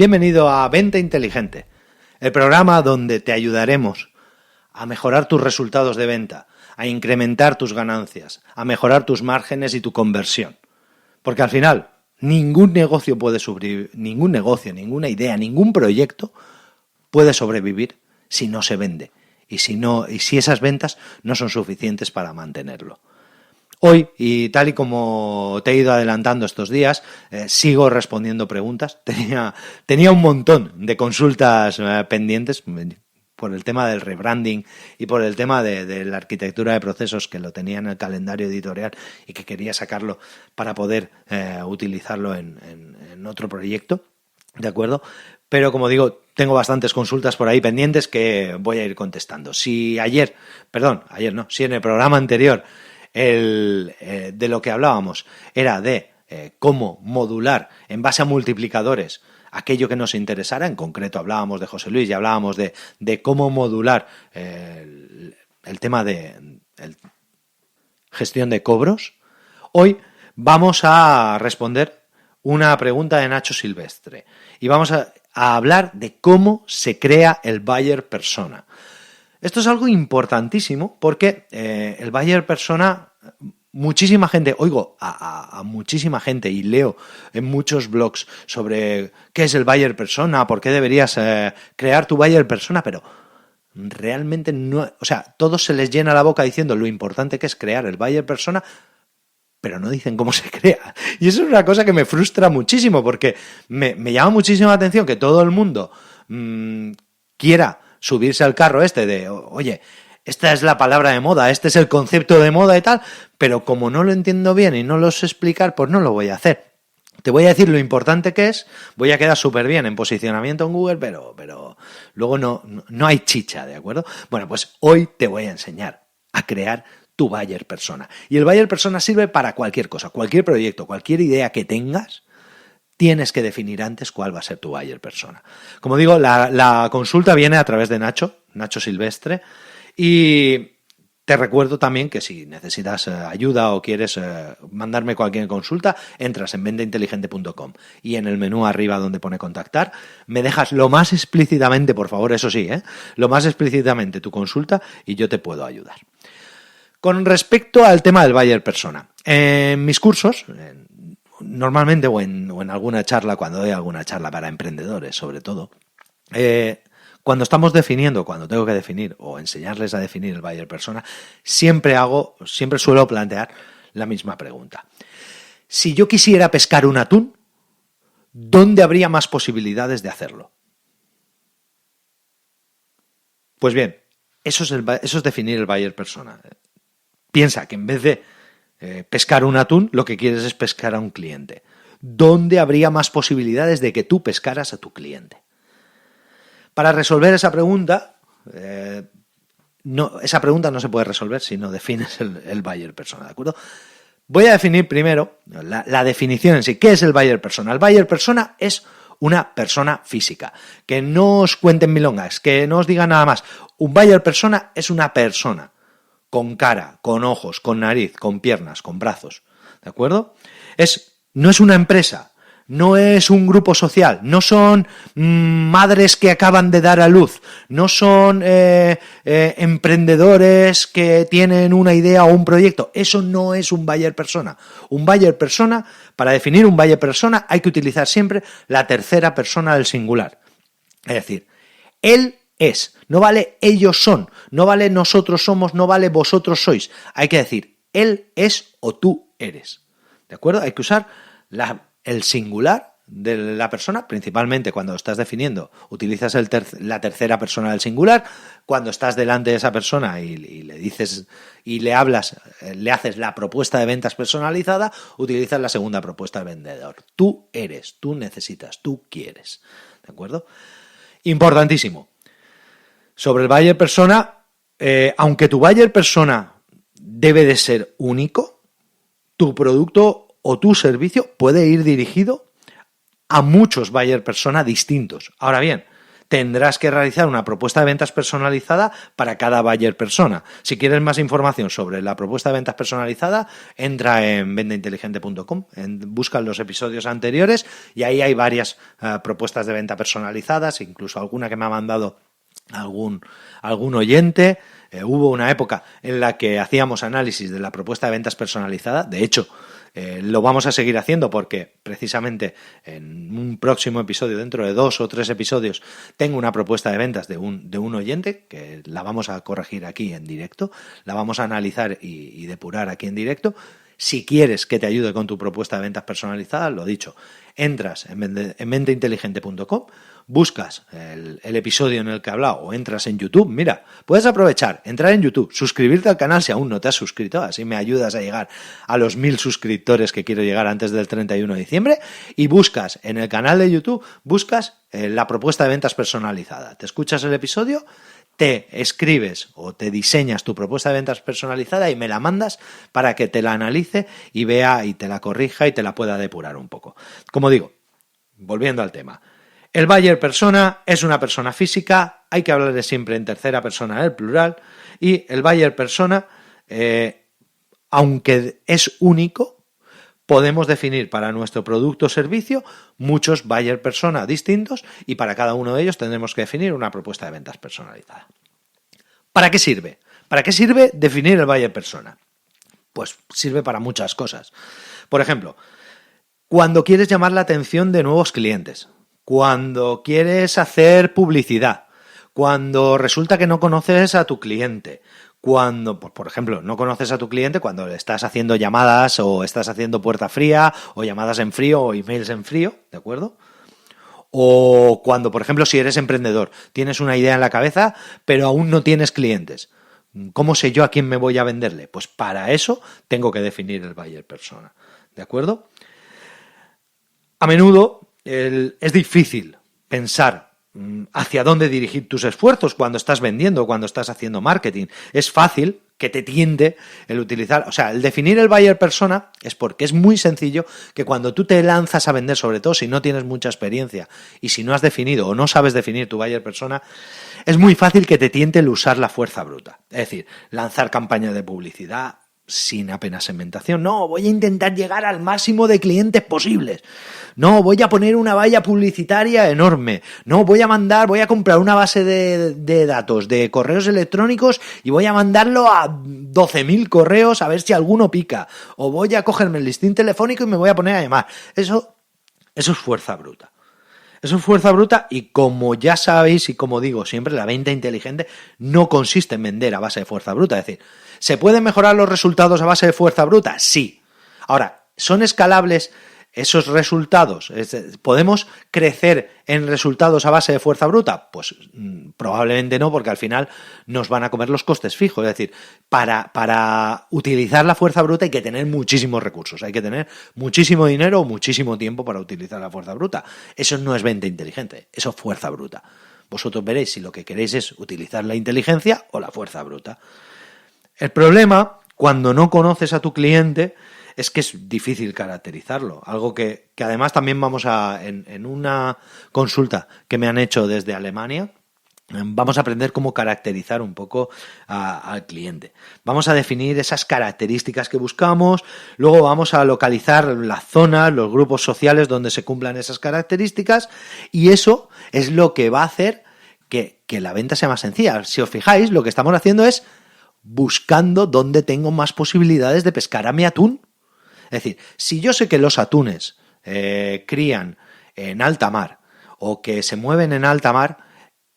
Bienvenido a Venta Inteligente, el programa donde te ayudaremos a mejorar tus resultados de venta, a incrementar tus ganancias, a mejorar tus márgenes y tu conversión. Porque al final, ningún negocio puede sobrevivir, ninguna idea, ningún proyecto puede sobrevivir si no se vende y si esas ventas no son suficientes para mantenerlo. Hoy, y tal y como te he ido adelantando estos días, sigo respondiendo preguntas. Tenía un montón de consultas pendientes por el tema del rebranding y por el tema de la arquitectura de procesos, que lo tenía en el calendario editorial y que quería sacarlo para poder utilizarlo en otro proyecto, ¿de acuerdo? Pero como digo, tengo bastantes consultas por ahí pendientes que voy a ir contestando. Si en el programa anterior de lo que hablábamos era de cómo modular en base a multiplicadores aquello que nos interesara, en concreto hablábamos de José Luis y hablábamos de cómo modular el tema de gestión de cobros. Hoy vamos a responder una pregunta de Nacho Silvestre y vamos a hablar de cómo se crea el buyer persona. Esto es algo importantísimo porque el buyer persona, muchísima gente, oigo a muchísima gente y leo en muchos blogs sobre qué es el buyer persona, por qué deberías crear tu buyer persona, pero realmente no, o sea, todos se les llena la boca diciendo lo importante que es crear el buyer persona, pero no dicen cómo se crea. Y eso es una cosa que me frustra muchísimo porque me llama muchísimo la atención que todo el mundo quiera subirse al carro de, oye, esta es la palabra de moda, este es el concepto de moda y tal, pero como no lo entiendo bien y no lo sé explicar, pues no lo voy a hacer. Te voy a decir lo importante que es, voy a quedar súper bien en posicionamiento en Google, pero luego no hay chicha, ¿de acuerdo? Bueno, pues hoy te voy a enseñar a crear tu buyer persona. Y el buyer persona sirve para cualquier cosa, cualquier proyecto, cualquier idea que tengas. Tienes que definir antes cuál va a ser tu buyer persona. Como digo, la consulta viene a través de Nacho Silvestre, y te recuerdo también que si necesitas ayuda o quieres mandarme cualquier consulta, entras en ventainteligente.com y en el menú arriba donde pone contactar, me dejas lo más explícitamente, por favor, eso sí, lo más explícitamente tu consulta y yo te puedo ayudar. Con respecto al tema del buyer persona, en mis cursos, normalmente o en alguna charla, cuando doy alguna charla para emprendedores sobre todo, cuando tengo que definir o enseñarles a definir el buyer persona, siempre suelo plantear la misma pregunta. Si yo quisiera pescar un atún, ¿dónde habría más posibilidades de hacerlo? Pues bien, eso es definir el buyer persona. Piensa que en vez de pescar un atún, lo que quieres es pescar a un cliente. ¿Dónde habría más posibilidades de que tú pescaras a tu cliente? Para resolver esa pregunta, esa pregunta no se puede resolver si no defines el buyer persona, ¿de acuerdo? Voy a definir primero la definición en sí. ¿Qué es el buyer persona? El buyer persona es una persona física. Que no os cuenten milongas, que no os digan nada más. Un buyer persona es una persona con cara, con ojos, con nariz, con piernas, con brazos, ¿de acuerdo? No es una empresa, no es un grupo social, no son madres que acaban de dar a luz, no son emprendedores que tienen una idea o un proyecto. Eso no es un buyer persona. Un buyer persona, para definir un buyer persona, hay que utilizar siempre la tercera persona del singular. Es decir, él es, no vale ellos son, no vale nosotros somos, no vale vosotros sois. Hay que decir, él es o tú eres. ¿De acuerdo? Hay que usar el singular de la persona, principalmente cuando estás definiendo, utilizas la tercera persona del singular. Cuando estás delante de esa persona y le dices y le hablas, le haces la propuesta de ventas personalizada, utilizas la segunda propuesta de vendedor. Tú eres, tú necesitas, tú quieres. ¿De acuerdo? Importantísimo. Sobre el buyer persona, aunque tu buyer persona debe de ser único, tu producto o tu servicio puede ir dirigido a muchos buyer persona distintos. Ahora bien, tendrás que realizar una propuesta de ventas personalizada para cada buyer persona. Si quieres más información sobre la propuesta de ventas personalizada, entra en vendainteligente.com, busca los episodios anteriores y ahí hay varias propuestas de venta personalizadas, incluso alguna que me ha mandado algún oyente. Hubo una época en la que hacíamos análisis de la propuesta de ventas personalizada. De hecho, lo vamos a seguir haciendo porque precisamente en un próximo episodio, dentro de 2 o 3 episodios, tengo una propuesta de ventas de un oyente que la vamos a corregir aquí en directo, la vamos a analizar y depurar aquí en directo. Si quieres que te ayude con tu propuesta de ventas personalizada, lo dicho, entras en vendainteligente.com, buscas el episodio en el que he hablado o entras en YouTube. Mira, puedes aprovechar, entrar en YouTube, suscribirte al canal si aún no te has suscrito, así me ayudas a llegar a los 1000 suscriptores que quiero llegar antes del 31 de diciembre, y buscas en el canal de YouTube, buscas la propuesta de ventas personalizada. Te escuchas el episodio, te escribes o te diseñas tu propuesta de ventas personalizada y me la mandas para que te la analice y vea y te la corrija y te la pueda depurar un poco. Como digo, volviendo al tema, el buyer persona es una persona física, hay que hablar de siempre en tercera persona del plural, y el buyer persona, aunque es único, podemos definir para nuestro producto o servicio muchos buyer persona distintos y para cada uno de ellos tendremos que definir una propuesta de ventas personalizada. ¿Para qué sirve? ¿Para qué sirve definir el buyer persona? Pues sirve para muchas cosas. Por ejemplo, cuando quieres llamar la atención de nuevos clientes, cuando quieres hacer publicidad, cuando resulta que no conoces a tu cliente, cuando, por ejemplo, no conoces a tu cliente cuando le estás haciendo llamadas o estás haciendo puerta fría o llamadas en frío o emails en frío, ¿de acuerdo? O cuando, por ejemplo, si eres emprendedor, tienes una idea en la cabeza, pero aún no tienes clientes. ¿Cómo sé yo a quién me voy a venderle? Pues para eso tengo que definir el buyer persona, ¿de acuerdo? A menudo es difícil pensar hacia dónde dirigir tus esfuerzos cuando estás vendiendo, cuando estás haciendo marketing. Es fácil que te tiende el utilizar, o sea, el definir el buyer persona es porque es muy sencillo que cuando tú te lanzas a vender, sobre todo si no tienes mucha experiencia y si no has definido o no sabes definir tu buyer persona, es muy fácil que te tiente el usar la fuerza bruta. Es decir, lanzar campañas de publicidad sin apenas segmentación. No, voy a intentar llegar al máximo de clientes posibles. No, voy a poner una valla publicitaria enorme. No, voy a comprar una base de datos de correos electrónicos y voy a mandarlo a 12.000 correos a ver si alguno pica. O voy a cogerme el listín telefónico y me voy a poner a llamar. Eso es fuerza bruta. Eso es fuerza bruta y como ya sabéis y como digo siempre, la venta inteligente no consiste en vender a base de fuerza bruta. Es decir, ¿se pueden mejorar los resultados a base de fuerza bruta? Sí. Ahora, ¿son escalables esos resultados? ¿Podemos crecer en resultados a base de fuerza bruta? Pues probablemente no, porque al final nos van a comer los costes fijos. Es decir, para utilizar la fuerza bruta hay que tener muchísimos recursos, hay que tener muchísimo dinero o muchísimo tiempo para utilizar la fuerza bruta. Eso no es venta inteligente, eso es fuerza bruta. Vosotros veréis si lo que queréis es utilizar la inteligencia o la fuerza bruta. El problema, cuando no conoces a tu cliente, es que es difícil caracterizarlo. Algo que además también vamos en una consulta que me han hecho desde Alemania, vamos a aprender cómo caracterizar un poco al cliente. Vamos a definir esas características que buscamos, luego vamos a localizar las zonas, los grupos sociales donde se cumplan esas características y eso es lo que va a hacer que la venta sea más sencilla. Si os fijáis, lo que estamos haciendo es buscando dónde tengo más posibilidades de pescar a mi atún. Es decir, si yo sé que los atunes crían en alta mar o que se mueven en alta mar,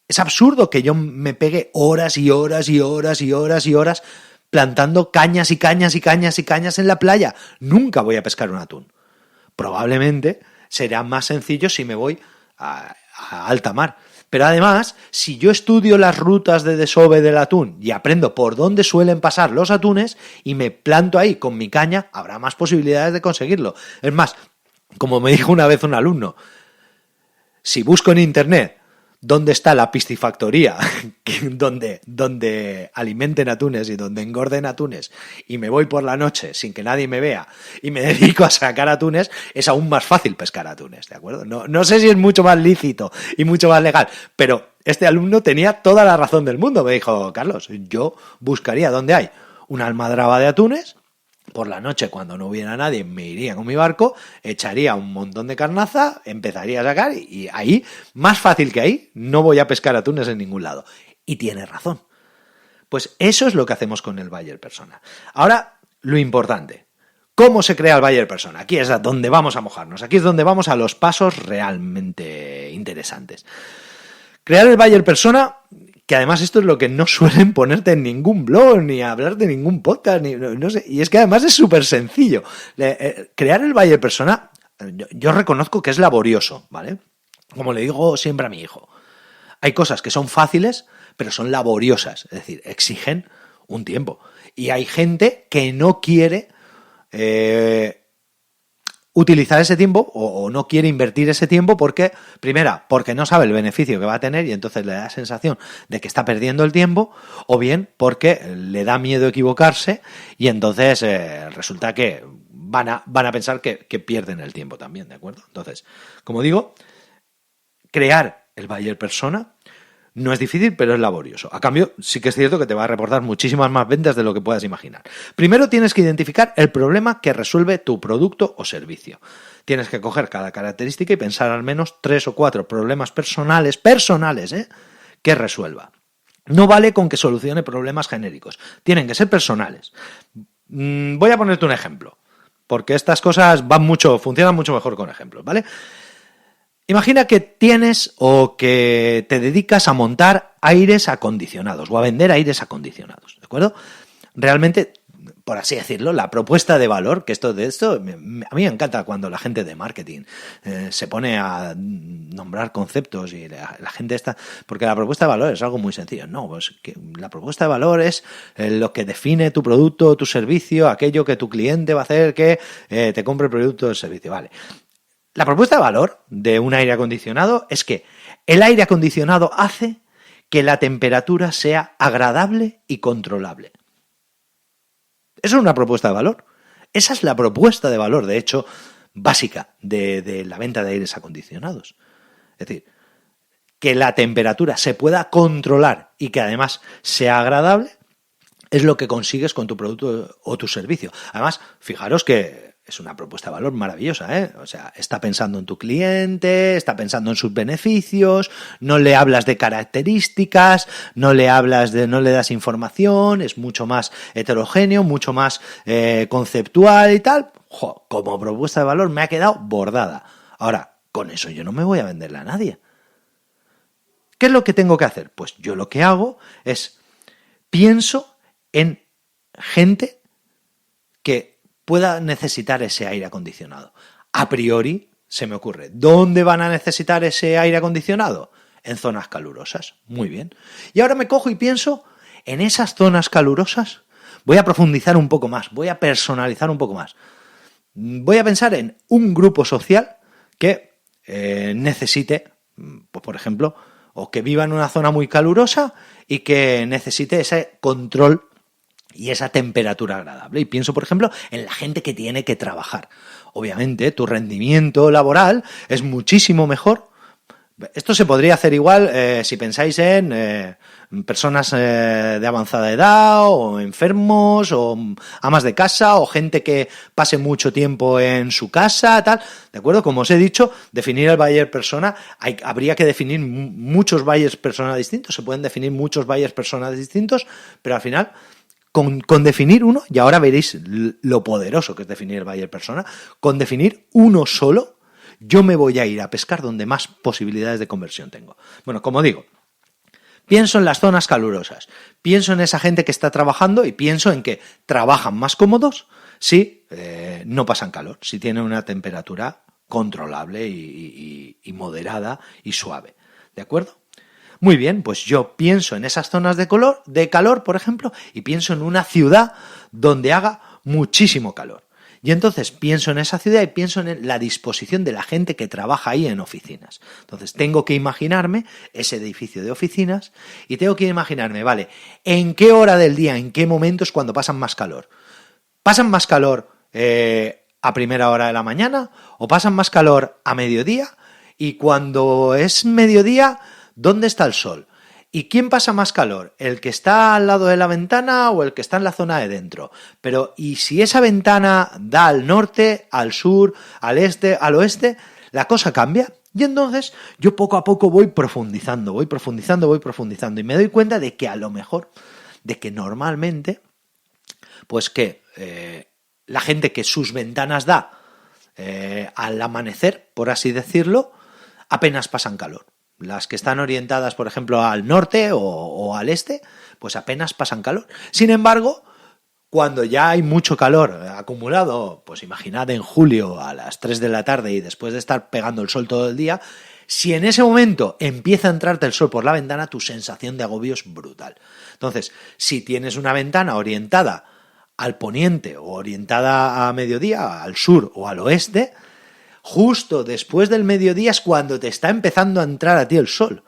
es absurdo que yo me pegue horas y horas y horas y horas y horas plantando cañas y cañas y cañas y cañas en la playa. Nunca voy a pescar un atún. Probablemente será más sencillo si me voy a alta mar. Pero además, si yo estudio las rutas de desove del atún y aprendo por dónde suelen pasar los atunes y me planto ahí con mi caña, habrá más posibilidades de conseguirlo. Es más, como me dijo una vez un alumno, si busco en internet dónde está la piscifactoría donde alimenten atunes y donde engorden atunes, y me voy por la noche sin que nadie me vea y me dedico a sacar atunes, es aún más fácil pescar atunes, ¿de acuerdo? No sé si es mucho más lícito y mucho más legal, pero este alumno tenía toda la razón del mundo. Me dijo: Carlos, yo buscaría donde hay una almadraba de atunes. Por la noche, cuando no hubiera nadie, me iría con mi barco, echaría un montón de carnaza, empezaría a sacar y ahí, más fácil que ahí, no voy a pescar atunes en ningún lado. Y tiene razón. Pues eso es lo que hacemos con el buyer persona. Ahora, lo importante. ¿Cómo se crea el buyer persona? Aquí es donde vamos a mojarnos. Aquí es donde vamos a los pasos realmente interesantes. Crear el buyer persona, que además esto es lo que no suelen ponerte en ningún blog, ni hablar de ningún podcast, no sé, y es que además es súper sencillo. Crear el buyer persona, yo reconozco que es laborioso, ¿vale? Como le digo siempre a mi hijo, hay cosas que son fáciles, pero son laboriosas, es decir, exigen un tiempo. Y hay gente que no quiere utilizar ese tiempo o no quiere invertir ese tiempo porque no sabe el beneficio que va a tener y entonces le da la sensación de que está perdiendo el tiempo, o bien porque le da miedo equivocarse y entonces resulta que van a pensar que pierden el tiempo también, ¿de acuerdo? Entonces, como digo, crear el buyer persona no es difícil, pero es laborioso. A cambio, sí que es cierto que te va a reportar muchísimas más ventas de lo que puedas imaginar. Primero tienes que identificar el problema que resuelve tu producto o servicio. Tienes que coger cada característica y pensar al menos 3 o 4 problemas personales, que resuelva. No vale con que solucione problemas genéricos. Tienen que ser personales. Voy a ponerte un ejemplo, porque estas cosas funcionan mucho mejor con ejemplos, ¿vale? Imagina que tienes o que te dedicas a montar aires acondicionados o a vender aires acondicionados, ¿de acuerdo? Realmente, por así decirlo, la propuesta de valor, que a mí me encanta cuando la gente de marketing se pone a nombrar conceptos y la gente está... Porque la propuesta de valor es algo muy sencillo. No, pues que la propuesta de valor es lo que define tu producto o tu servicio, aquello que tu cliente va a hacer que te compre el producto o el servicio, vale. La propuesta de valor de un aire acondicionado es que el aire acondicionado hace que la temperatura sea agradable y controlable. Eso es una propuesta de valor. Esa es la propuesta de valor, de hecho, básica de la venta de aires acondicionados. Es decir, que la temperatura se pueda controlar y que además sea agradable es lo que consigues con tu producto o tu servicio. Además, fijaros que es una propuesta de valor maravillosa, ¿eh? O sea, está pensando en tu cliente, está pensando en sus beneficios, no le hablas de características, no le das información, es mucho más heterogéneo, mucho más conceptual y tal. Como propuesta de valor me ha quedado bordada. Ahora, con eso yo no me voy a venderle a nadie. ¿Qué es lo que tengo que hacer? Pues yo lo que hago es pienso en gente que pueda necesitar ese aire acondicionado. A priori se me ocurre, ¿dónde van a necesitar ese aire acondicionado? En zonas calurosas. Muy bien. Y ahora me cojo y pienso en esas zonas calurosas. Voy a profundizar un poco más, voy a personalizar un poco más. Voy a pensar en un grupo social que necesite, pues por ejemplo, o que viva en una zona muy calurosa y que necesite ese control y esa temperatura agradable. Y pienso, por ejemplo, en la gente que tiene que trabajar. Obviamente, tu rendimiento laboral es muchísimo mejor. Esto se podría hacer igual si pensáis en personas de avanzada edad o enfermos o amas de casa o gente que pase mucho tiempo en su casa, tal. ¿De acuerdo? Como os he dicho, definir el buyer persona, habría que definir muchos buyers persona distintos. Se pueden definir muchos buyers persona distintos, pero al final... Con definir uno, y ahora veréis lo poderoso que es definir el buyer persona, con definir uno solo, yo me voy a ir a pescar donde más posibilidades de conversión tengo. Bueno, como digo, pienso en las zonas calurosas, pienso en esa gente que está trabajando y pienso en que trabajan más cómodos si no pasan calor, si tienen una temperatura controlable y moderada y suave. ¿De acuerdo? Muy bien, pues yo pienso en esas zonas de calor, por ejemplo, y pienso en una ciudad donde haga muchísimo calor. Y entonces pienso en esa ciudad y pienso en la disposición de la gente que trabaja ahí en oficinas. Entonces tengo que imaginarme ese edificio de oficinas y tengo que imaginarme, vale, ¿en qué hora del día, en qué momentos cuando pasan más calor? ¿Pasan más calor a primera hora de la mañana o pasan más calor a mediodía? Y cuando es mediodía, ¿dónde está el sol? ¿Y quién pasa más calor? ¿El que está al lado de la ventana o el que está en la zona de dentro? Pero, ¿y si esa ventana da al norte, al sur, al este, al oeste? ¿La cosa cambia? Y entonces yo poco a poco voy profundizando y me doy cuenta de que a lo mejor, de que normalmente, pues que la gente que sus ventanas da al amanecer, por así decirlo, apenas pasan calor. Las que están orientadas, por ejemplo, al norte o al este, pues apenas pasan calor. Sin embargo, cuando ya hay mucho calor acumulado, pues imaginad en julio a las 3 de la tarde y después de estar pegando el sol todo el día, si en ese momento empieza a entrarte el sol por la ventana, tu sensación de agobio es brutal. Entonces, si tienes una ventana orientada al poniente o orientada a mediodía, al sur o al oeste, justo después del mediodía es cuando te está empezando a entrar a ti el sol.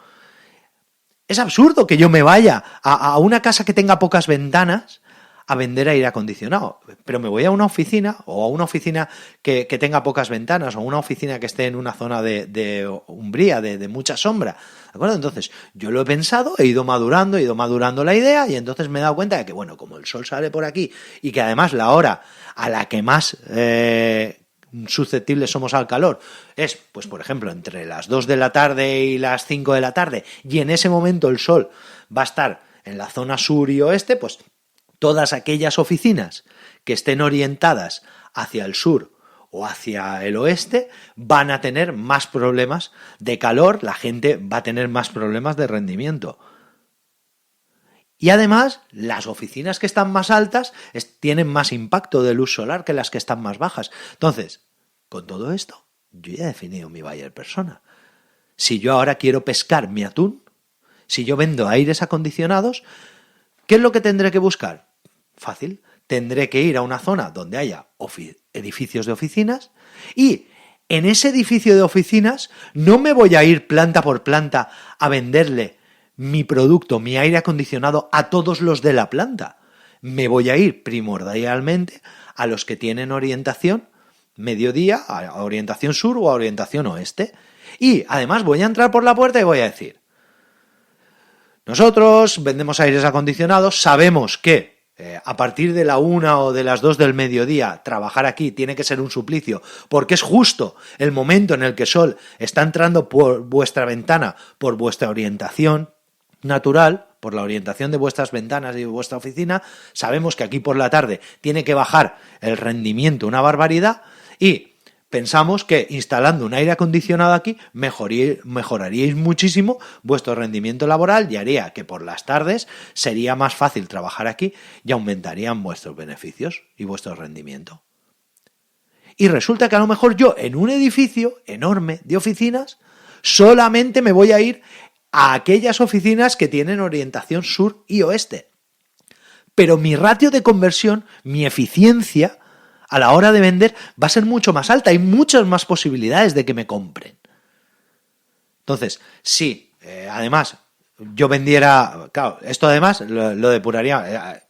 Es absurdo que yo me vaya a una casa que tenga pocas ventanas a vender aire acondicionado, pero me voy a una oficina o a una oficina que tenga pocas ventanas o una oficina que esté en una zona de umbría, de mucha sombra, ¿de acuerdo? Entonces yo lo he pensado, he ido madurando la idea y entonces me he dado cuenta de que, bueno, como el sol sale por aquí y que además la hora a la que más susceptibles somos al calor es, pues por ejemplo, entre las 2 de la tarde y las 5 de la tarde, y en ese momento el sol va a estar en la zona sur y oeste, pues todas aquellas oficinas que estén orientadas hacia el sur o hacia el oeste van a tener más problemas de calor, la gente va a tener más problemas de rendimiento. Y además, las oficinas que están más altas tienen más impacto de luz solar que las que están más bajas. Entonces, con todo esto, yo ya he definido mi buyer persona. Si yo ahora quiero pescar mi atún, si yo vendo aires acondicionados, ¿qué es lo que tendré que buscar? Fácil. Tendré que ir a una zona donde haya edificios de oficinas y en ese edificio de oficinas no me voy a ir planta por planta a venderle mi producto, mi aire acondicionado a todos los de la planta. Me voy a ir primordialmente a los que tienen orientación mediodía, a orientación sur o a orientación oeste. Y además voy a entrar por la puerta y voy a decir: nosotros vendemos aires acondicionados, sabemos que a partir de la 1 o de las 2 del mediodía trabajar aquí tiene que ser un suplicio, porque es justo el momento en el que el sol está entrando por vuestra ventana, por vuestra orientación natural, por la orientación de vuestras ventanas y de vuestra oficina. Sabemos que aquí por la tarde tiene que bajar el rendimiento una barbaridad y pensamos que instalando un aire acondicionado aquí mejoraríais muchísimo vuestro rendimiento laboral y haría que por las tardes sería más fácil trabajar aquí y aumentarían vuestros beneficios y vuestro rendimiento. Y resulta que a lo mejor yo en un edificio enorme de oficinas solamente me voy a ir a aquellas oficinas que tienen orientación sur y oeste. Pero mi ratio de conversión, mi eficiencia a la hora de vender va a ser mucho más alta. Hay muchas más posibilidades de que me compren. Entonces, si además yo vendiera, claro, esto además lo depuraría.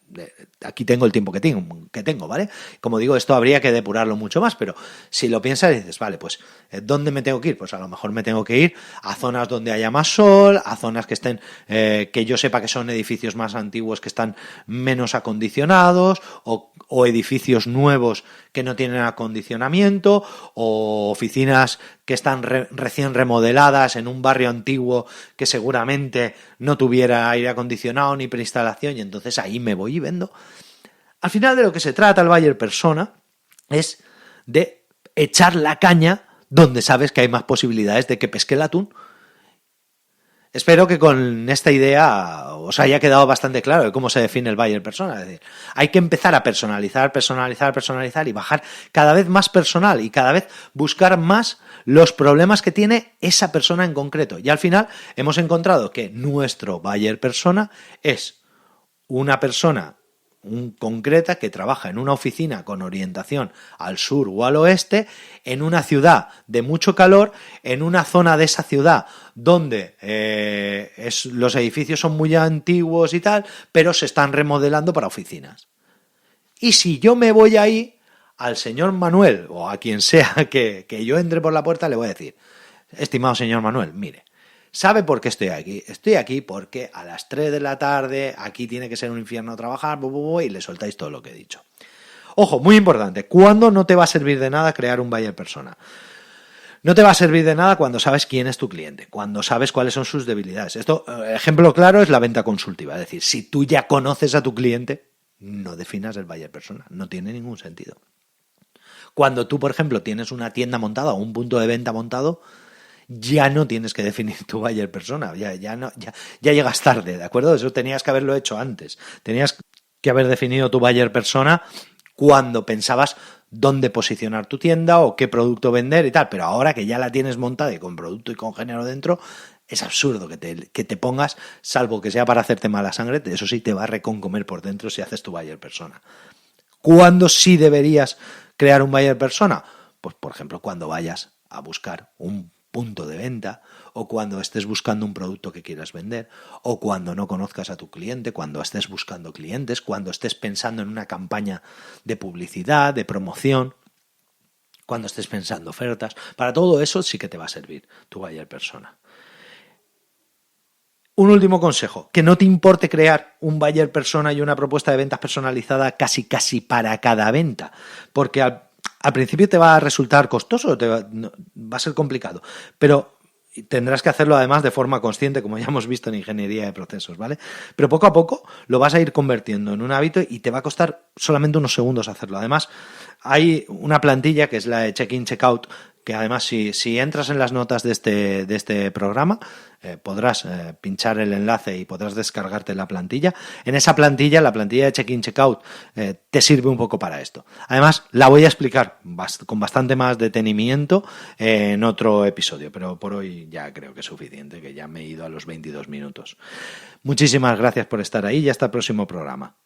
Aquí tengo el tiempo que tengo, ¿vale? Como digo, esto habría que depurarlo mucho más, pero si lo piensas y dices, vale, pues ¿dónde me tengo que ir? Pues a lo mejor me tengo que ir a zonas donde haya más sol, a zonas que estén, que yo sepa que son edificios más antiguos que están menos acondicionados, o edificios nuevos que no tienen acondicionamiento, o oficinas que están recién remodeladas en un barrio antiguo que seguramente no tuviera aire acondicionado ni preinstalación, y entonces ahí me voy y vendo. Al final de lo que se trata el buyer persona es de echar la caña donde sabes que hay más posibilidades de que pesque el atún. Espero que con esta idea os haya quedado bastante claro de cómo se define el buyer persona. Es decir, hay que empezar a personalizar y bajar cada vez más personal y cada vez buscar más los problemas que tiene esa persona en concreto. Y al final hemos encontrado que nuestro buyer persona es una persona concreta que trabaja en una oficina con orientación al sur o al oeste, en una ciudad de mucho calor, en una zona de esa ciudad donde los edificios son muy antiguos y tal, pero se están remodelando para oficinas. Y si yo me voy ahí, al señor Manuel o a quien sea que yo entre por la puerta, le voy a decir: estimado señor Manuel, mire, ¿sabe por qué estoy aquí? Estoy aquí porque a las 3 de la tarde aquí tiene que ser un infierno trabajar, y le soltáis todo lo que he dicho. Ojo, muy importante, ¿cuándo no te va a servir de nada crear un buyer persona? No te va a servir de nada cuando sabes quién es tu cliente, cuando sabes cuáles son sus debilidades. Esto, ejemplo claro, es la venta consultiva. Es decir, si tú ya conoces a tu cliente, no definas el buyer persona, no tiene ningún sentido. Cuando tú, por ejemplo, tienes una tienda montada o un punto de venta montado, ya no tienes que definir tu buyer persona, ya llegas tarde, ¿de acuerdo? Eso tenías que haberlo hecho antes. Tenías que haber definido tu buyer persona cuando pensabas dónde posicionar tu tienda o qué producto vender y tal, pero ahora que ya la tienes montada y con producto y con género dentro, es absurdo que te pongas, salvo que sea para hacerte mala sangre, eso sí te va a reconcomer por dentro si haces tu buyer persona. ¿Cuándo sí deberías crear un buyer persona? Pues, por ejemplo, cuando vayas a buscar un punto de venta, o cuando estés buscando un producto que quieras vender, o cuando no conozcas a tu cliente, cuando estés buscando clientes, cuando estés pensando en una campaña de publicidad, de promoción, cuando estés pensando ofertas. Para todo eso sí que te va a servir tu buyer persona. Un último consejo, que no te importe crear un buyer persona y una propuesta de ventas personalizada casi para cada venta, porque al principio te va a resultar costoso, va a ser complicado, pero tendrás que hacerlo además de forma consciente, como ya hemos visto en ingeniería de procesos, ¿vale? Pero poco a poco lo vas a ir convirtiendo en un hábito y te va a costar solamente unos segundos hacerlo. Además, hay una plantilla que es la de check-in, check-out, que además si entras en las notas de este programa, podrás pinchar el enlace y podrás descargarte la plantilla. En esa plantilla, la plantilla de check-in, check-out, te sirve un poco para esto. Además, la voy a explicar con bastante más detenimiento en otro episodio, pero por hoy ya creo que es suficiente, que ya me he ido a los 22 minutos. Muchísimas gracias por estar ahí y hasta el próximo programa.